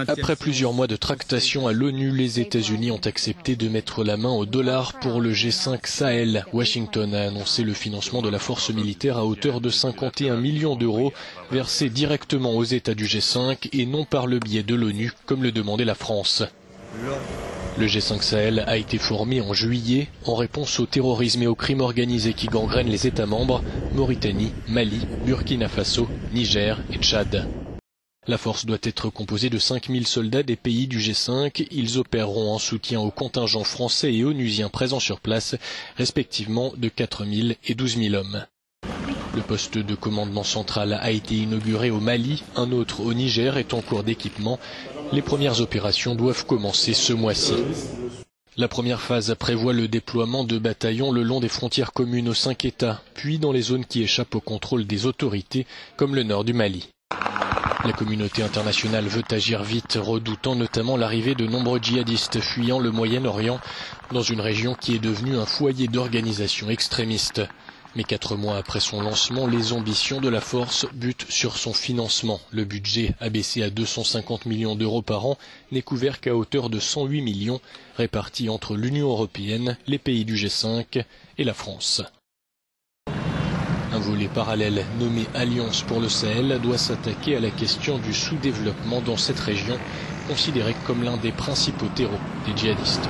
Après plusieurs mois de tractations à l'ONU, les États-Unis ont accepté de mettre la main au dollar pour le G5 Sahel. Washington a annoncé le financement de la force militaire à hauteur de 51 millions d'euros, versés directement aux États du G5 et non par le biais de l'ONU, comme le demandait la France. Le G5 Sahel a été formé en juillet en réponse au terrorisme et au crime organisé qui gangrènent les États membres, Mauritanie, Mali, Burkina Faso, Niger et Tchad. La force doit être composée de 5000 soldats des pays du G5. Ils opéreront en soutien aux contingents français et onusiens présents sur place, respectivement de 4000 et 12 000 hommes. Le poste de commandement central a été inauguré au Mali, un autre au Niger est en cours d'équipement. Les premières opérations doivent commencer ce mois-ci. La première phase prévoit le déploiement de bataillons le long des frontières communes aux 5 États, puis dans les zones qui échappent au contrôle des autorités, comme le nord du Mali. La communauté internationale veut agir vite, redoutant notamment l'arrivée de nombreux djihadistes fuyant le Moyen-Orient, dans une région qui est devenue un foyer d'organisation extrémiste. Mais 4 mois après son lancement, les ambitions de la force butent sur son financement. Le budget, abaissé à 250 millions d'euros par an, n'est couvert qu'à hauteur de 108 millions, répartis entre l'Union européenne, les pays du G5 et la France. Un volet parallèle nommé Alliance pour le Sahel doit s'attaquer à la question du sous-développement dans cette région, considérée comme l'un des principaux terreaux des djihadistes.